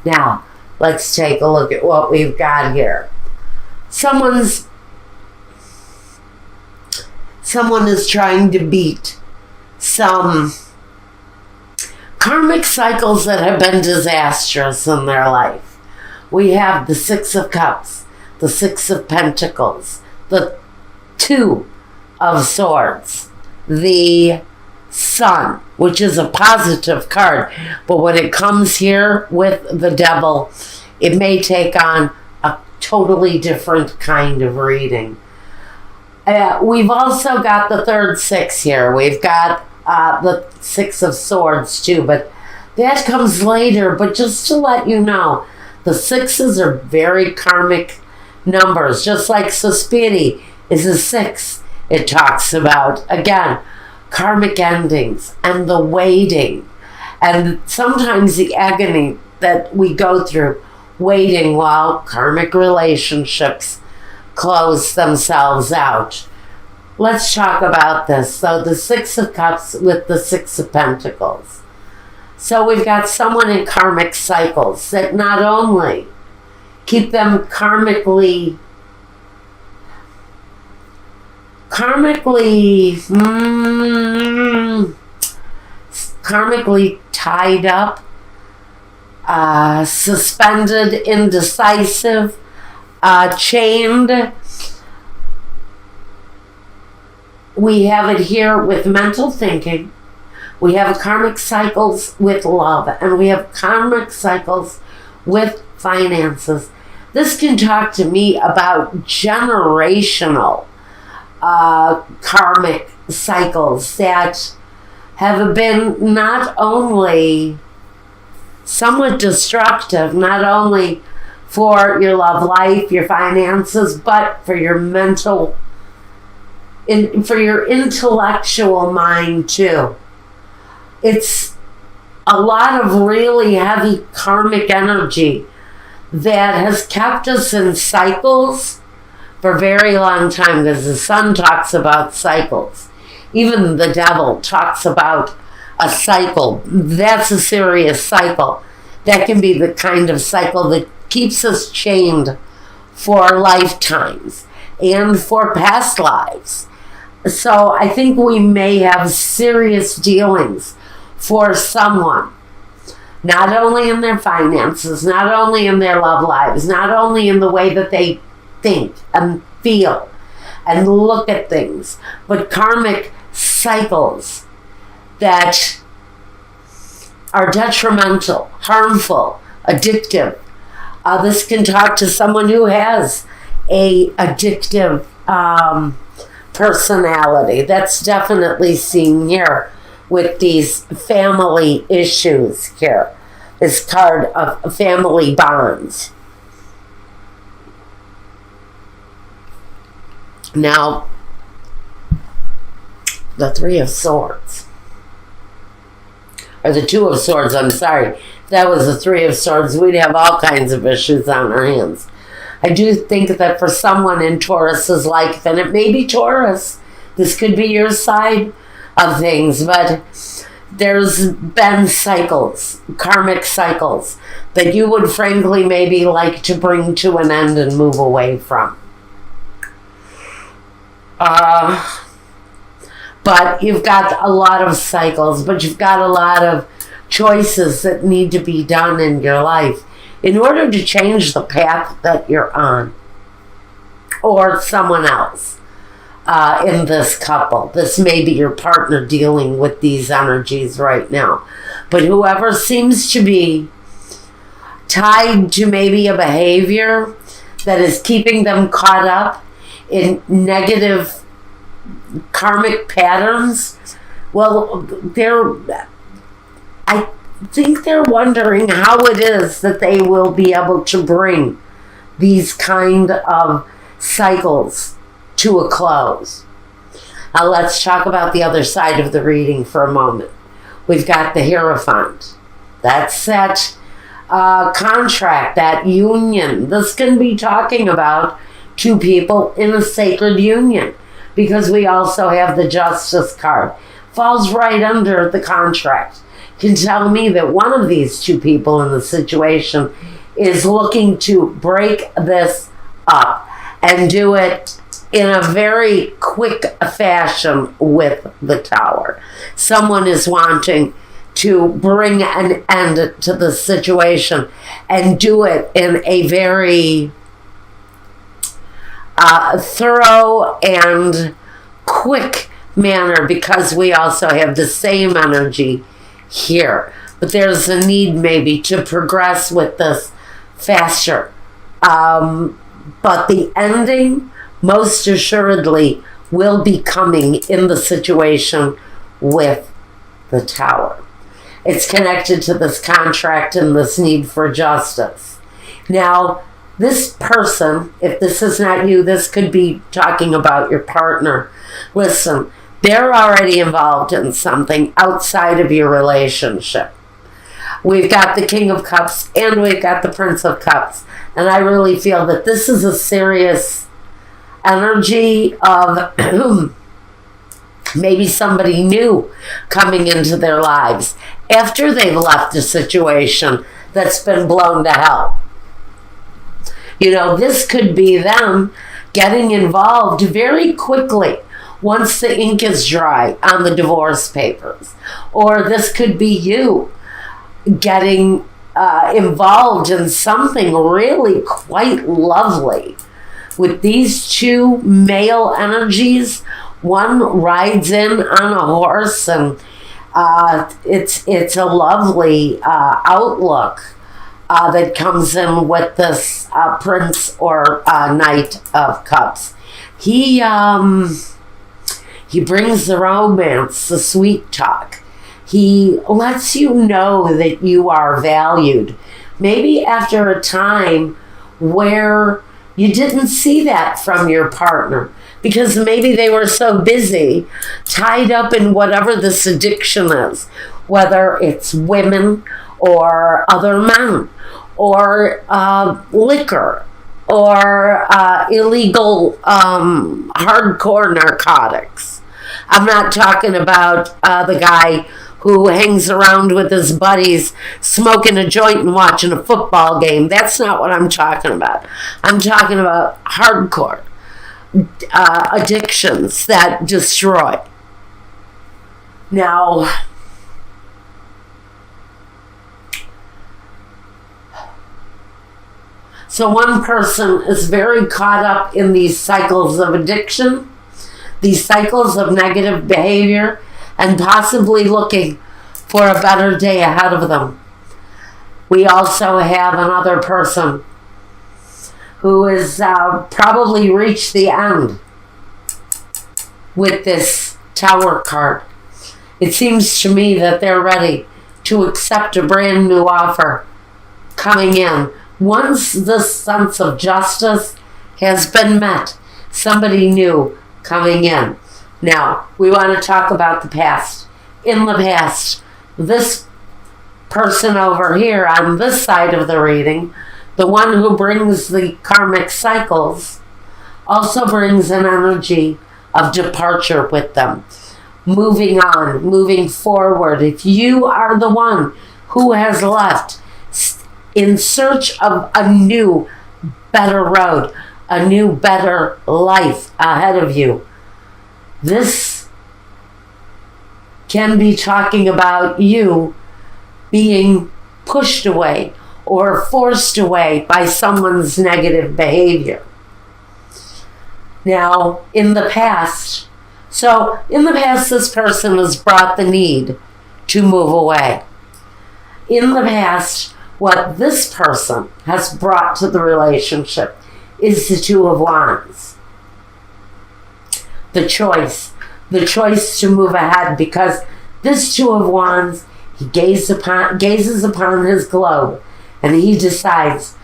Now, let's take a look at what we've got here. Someone is trying to beat some karmic cycles that have been disastrous in their life. We have the Six of Cups, the Six of Pentacles, the Two of Swords, the Sun, which is a positive card, but when it comes here with the Devil, it may take on a totally different kind of reading. We've also got the third six here. We've got the Six of Swords too, but that comes later. But just to let you know, the sixes are very karmic numbers. Just like Suspiri is a six. It talks about, again, karmic endings and the waiting. And sometimes the agony that we go through waiting while karmic relationships close themselves out. Let's talk about this. So the Six of Cups with the Six of Pentacles. So we've got someone in karmic cycles that not only keep them karmically tied up, suspended, indecisive, chained. We have it here with mental thinking. We have karmic cycles with love, and we have karmic cycles with finances. This can talk to me about generational karmic cycles that have been not only somewhat destructive, not only for your love life, your finances, but for your mental, for your intellectual mind too. It's a lot of really heavy karmic energy that has kept us in cycles for a very long time, because the Sun talks about cycles. Even the Devil talks about a cycle. That's a serious cycle. That can be the kind of cycle that keeps us chained for lifetimes and for past lives. So I think we may have serious dealings for someone, not only in their finances, not only in their love lives, not only in the way that they think and feel and look at things, but karmic cycles that are detrimental, harmful, addictive. This can talk to someone who has a addictive personality. That's definitely seen here with these family issues here. This card of family bonds. Now, the Three of Swords. Or the Two of Swords, I'm sorry. If that was the Three of Swords, we'd have all kinds of issues on our hands. I do think that for someone in Taurus's life, and it may be Taurus, this could be your side of things, but there's been cycles, karmic cycles, that you would frankly maybe like to bring to an end and move away from. But you've got a lot of cycles, but you've got a lot of choices that need to be done in your life in order to change the path that you're on, or someone else in this couple. This may be your partner dealing with these energies right now. But whoever seems to be tied to maybe a behavior that is keeping them caught up in negative karmic patterns, well, I think they're wondering how it is that they will be able to bring these kind of cycles to a close. Now let's talk about the other side of the reading for a moment. We've got the Hierophant. That's that contract, that union. This can be talking about two people in a sacred union, because we also have the Justice card. Falls right under the contract. can tell me that one of these two people in the situation is looking to break this up and do it in a very quick fashion with the Tower. Someone is wanting to bring an end to the situation and do it in a very thorough and quick manner, because we also have the same energy here. But there's a need maybe to progress with this faster. But the ending most assuredly will be coming in the situation with the Tower. It's connected to this contract and this need for justice. Now, this person, if this is not you, this could be talking about your partner. Listen, they're already involved in something outside of your relationship. We've got the King of Cups and we've got the Prince of Cups. And I really feel that this is a serious energy of maybe somebody new coming into their lives after they've left a situation that's been blown to hell. You know, this could be them getting involved very quickly once the ink is dry on the divorce papers. Or this could be you getting involved in something really quite lovely. With these two male energies, one rides in on a horse, and it's a lovely outlook that comes in with this Prince or Knight of Cups. He brings the romance, the sweet talk. He lets you know that you are valued. Maybe after a time where you didn't see that from your partner because maybe they were so busy, tied up in whatever this addiction is, whether it's women or other men or liquor or illegal hardcore narcotics. I'm not talking about the guy who hangs around with his buddies smoking a joint and watching a football game. That's not what I'm talking about. I'm talking about hardcore addictions that destroy. Now, so one person is very caught up in these cycles of addiction, these cycles of negative behavior, and possibly looking for a better day ahead of them. We also have another person who has probably reached the end with this Tower card. It seems to me that they're ready to accept a brand new offer coming in. Once the sense of justice has been met, somebody new coming in. Now, we want to talk about the past. In the past, this person over here on this side of the reading, the one who brings the karmic cycles, also brings an energy of departure with them. Moving on, moving forward. If you are the one who has left in search of a new, better road, a new, better life ahead of you, this can be talking about you being pushed away or forced away by someone's negative behavior. Now, in the past, this person has brought the need to move away. In the past, what this person has brought to the relationship is the Two of Wands. The choice to move ahead, because this Two of Wands, he gazes upon his globe and he decides,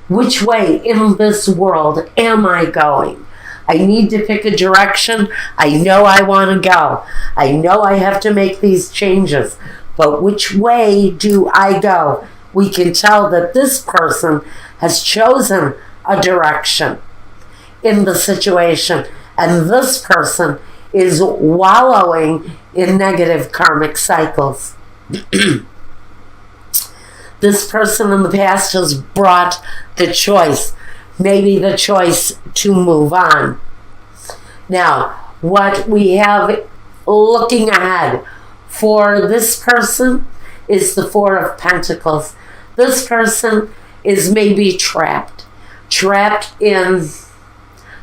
which way in this world am I going? I need to pick a direction. I know I want to go. I know I have to make these changes, but which way do I go? We can tell that this person has chosen a direction in the situation, and this person is wallowing in negative karmic cycles. This person in the past has brought the choice, maybe the choice to move on. Now, what we have looking ahead for this person is the Four of Pentacles. This person is maybe trapped in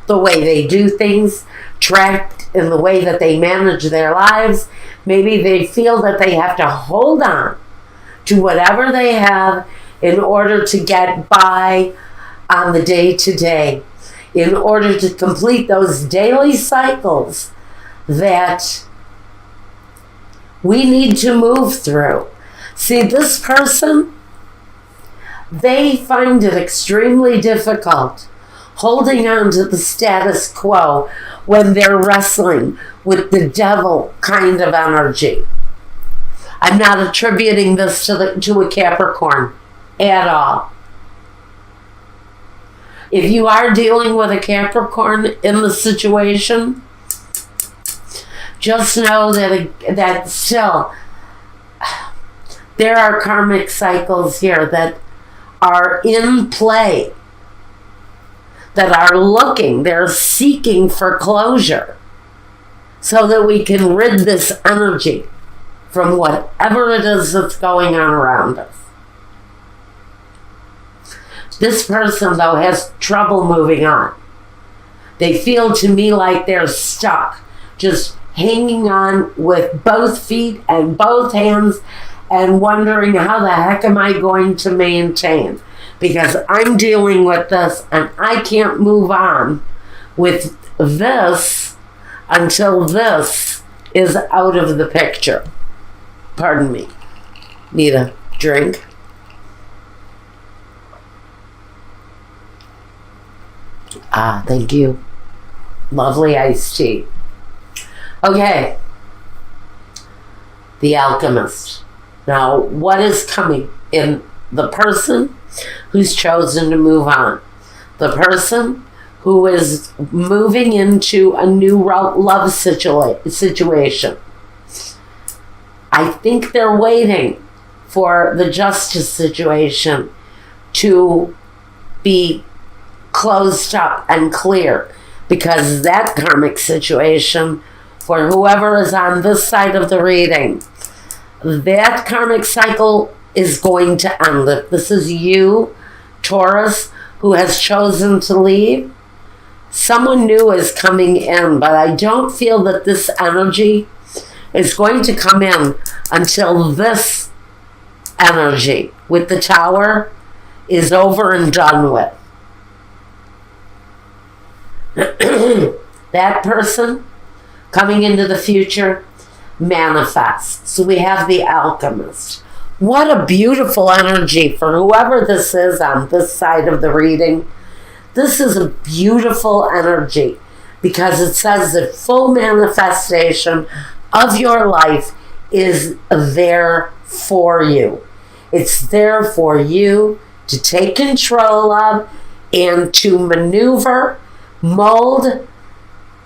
the way they do things, trapped in the way that they manage their lives. Maybe they feel that they have to hold on to whatever they have in order to get by on the day-to-day, in order to complete those daily cycles that we need to move through. See, this person, they find it extremely difficult holding on to the status quo when they're wrestling with the devil kind of energy. I'm not attributing this to a Capricorn at all. If you are dealing with a Capricorn in the situation, just know that still there are karmic cycles here that are in play, that are they're seeking for closure so that we can rid this energy from whatever it is that's going on around us. This person, though, has trouble moving on. They feel to me like they're stuck, just hanging on with both feet and both hands and wondering, how the heck am I going to maintain? Because I'm dealing with this and I can't move on with this until this is out of the picture. Pardon me. Need a drink? Thank you. Lovely iced tea. Okay. The Alchemist. Now, what is coming in the person who's chosen to move on? The person who is moving into a new love situation. I think they're waiting for the justice situation to be closed up and clear, because that karmic situation, for whoever is on this side of the reading, that karmic cycle is going to end. If this is you, Taurus, who has chosen to leave, someone new is coming in, but I don't feel that this energy is going to come in until this energy with the Tower is over and done with. That person coming into the future manifests. So we have the Alchemist. What a beautiful energy for whoever this is on this side of the reading. This is a beautiful energy because it says that full manifestation of your life is there for you. It's there for you to take control of and to maneuver, mold,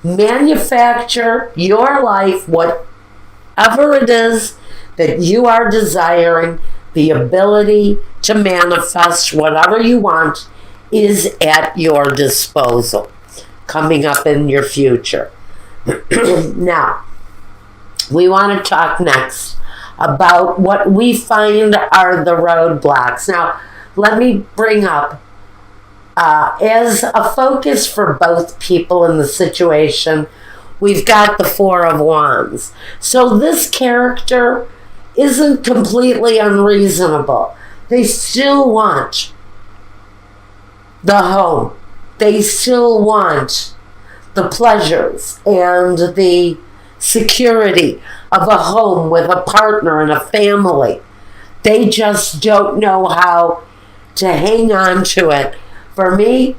manufacture your life, whatever it is that you are desiring. The ability to manifest whatever you want is at your disposal, coming up in your future. Now, we want to talk next about what we find are the roadblocks. Now, let me bring up, as a focus for both people in the situation, we've got the Four of Wands. So this character isn't completely unreasonable. They still want the home. They still want the pleasures and the security of a home with a partner and a family. They just don't know how to hang on to it. For me,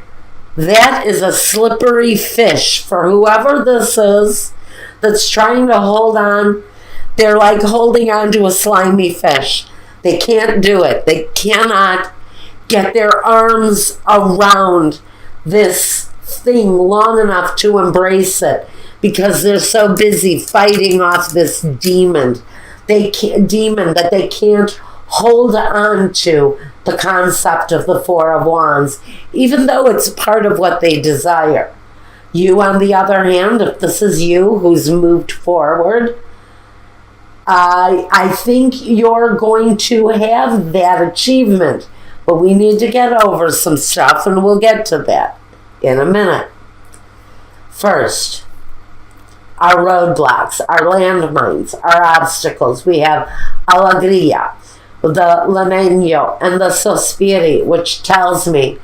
that is a slippery fish for whoever this is that's trying to hold on. They're like holding on to a slimy fish. They can't do it. They cannot get their arms around this thing long enough to embrace it because they're so busy fighting off this demon. Demon that they can't hold on to the concept of the Four of Wands, even though it's part of what they desire. You, on the other hand, if this is you who's moved forward, I think you're going to have that achievement. But we need to get over some stuff, and we'll get to that in a minute. First, our roadblocks, our landmines, our obstacles. We have alegria, the lamento, and the sospiri, which tells me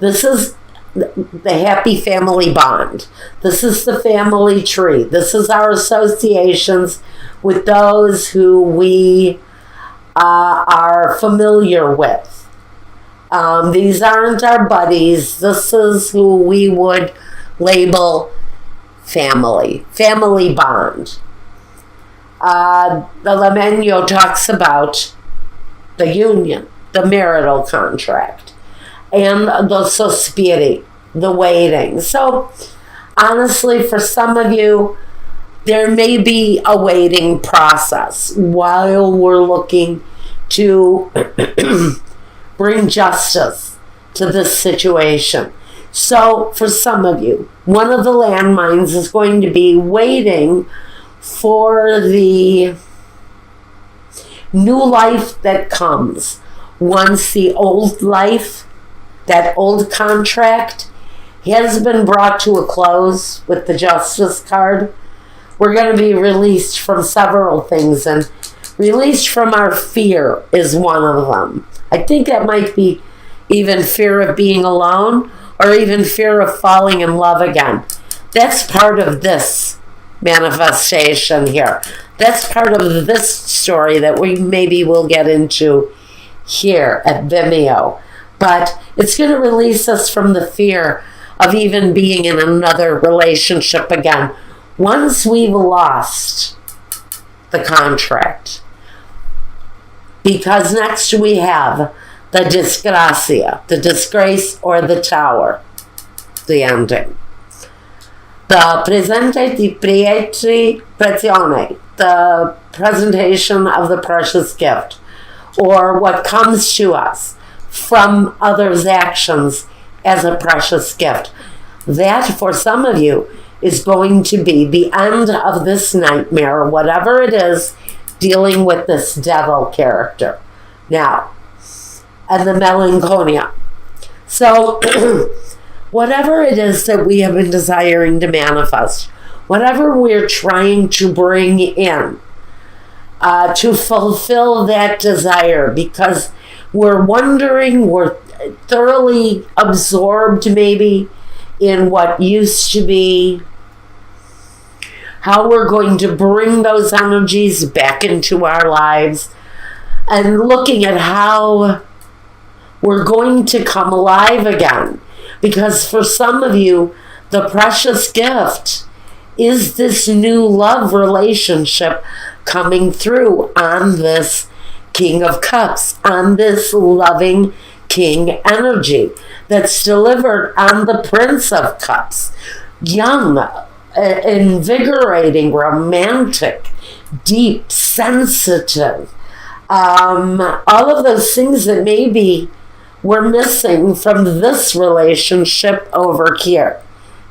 this is the happy family bond. This is the family tree. This is our associations with those who we are familiar with. These aren't our buddies. This is who we would label family bond. The lamento talks about the union, the marital contract, and the sospiri, the waiting. So, honestly, for some of you, there may be a waiting process while we're looking to bring justice to this situation. So, for some of you, one of the landmines is going to be waiting for the new life that comes. Once the old life, that old contract, has been brought to a close with the Justice card, we're going to be released from several things, and released from our fear is one of them. I think that might be even fear of being alone, or even fear of falling in love again. That's part of this manifestation here. That's part of this story that we maybe will get into here at Vimeo. But it's going to release us from the fear of even being in another relationship again once we've lost the contract. Because next we have the disgracia, the disgrace or the tower, the ending. The presente di prezione, the presentation of the precious gift, or what comes to us from others' actions as a precious gift. That, for some of you, is going to be the end of this nightmare, whatever it is, dealing with this devil character. Now, and the melancholia. So, whatever it is that we have been desiring to manifest, whatever we're trying to bring in, to fulfill that desire, because we're wondering, we're thoroughly absorbed maybe in what used to be, how we're going to bring those energies back into our lives, and looking at how we're going to come alive again. Because for some of you, the precious gift is this new love relationship coming through on this King of Cups, on this loving King energy that's delivered on the Prince of Cups. Young, invigorating, romantic, deep, sensitive. All of those things that maybe we're missing from this relationship over here.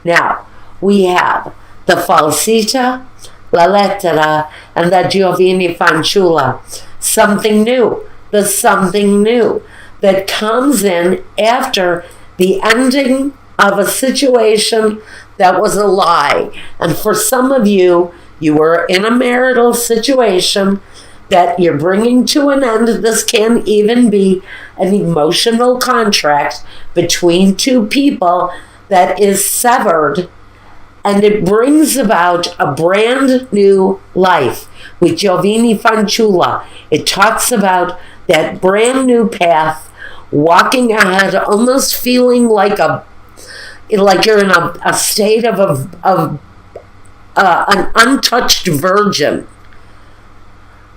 Now, we have the falsita, la lettera, and the Giovanni Fanciulla. Something new. The something new that comes in after the ending of a situation that was a lie. And for some of you, you were in a marital situation that you're bringing to an end. This can even be an emotional contract between two people that is severed, and it brings about a brand new life. With Giovanni Fanciulla, it talks about that brand new path, walking ahead, almost feeling like you're in a state of an untouched virgin.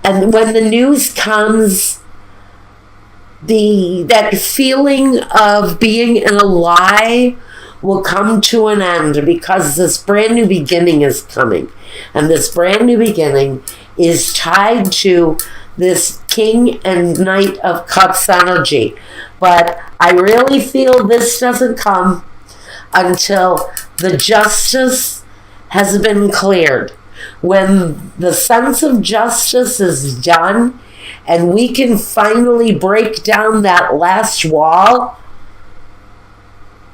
And when the news comes, that feeling of being in a lie will come to an end, because this brand new beginning is coming. And this brand new beginning is tied to this King and Knight of Cups energy. But I really feel this doesn't come until the justice has been cleared. When the sense of justice is done and we can finally break down that last wall,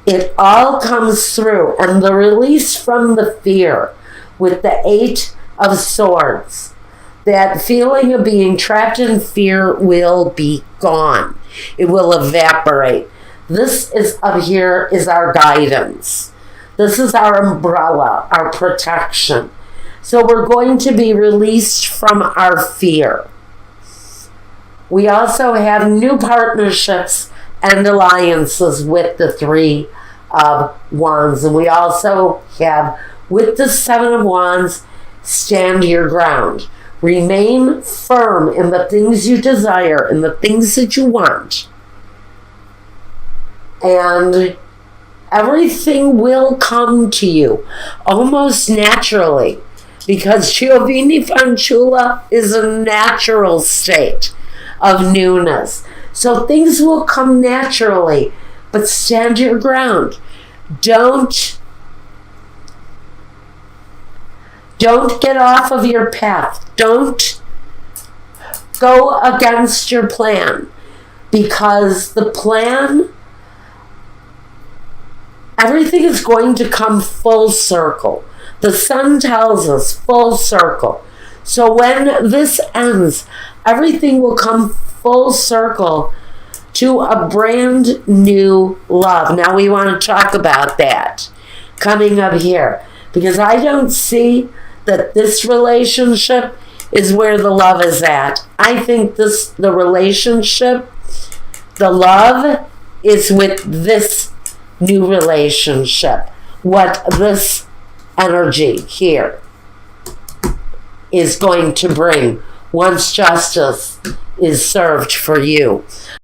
it all comes through. And the release from the fear with the 8 of Swords, that feeling of being trapped in fear will be gone. It will evaporate. This is up here is our guidance. This is our umbrella, our protection. So we're going to be released from our fear. We also have new partnerships and alliances with the 3 of Wands. And we also have, with the 7 of Wands, stand your ground. Remain firm in the things you desire, in the things that you want. And everything will come to you almost naturally, because Giovanni Fanciulla is a natural state of newness. So things will come naturally, but stand your ground. Don't get off of your path. Don't go against your plan, because the plan, everything is going to come full circle. The sun tells us full circle. So when this ends, everything will come full circle to a brand new love. Now we want to talk about that coming up here, because I don't see that this relationship is where the love is at. I think the relationship, the love is with this new relationship. What this energy here is going to bring once justice is served for you.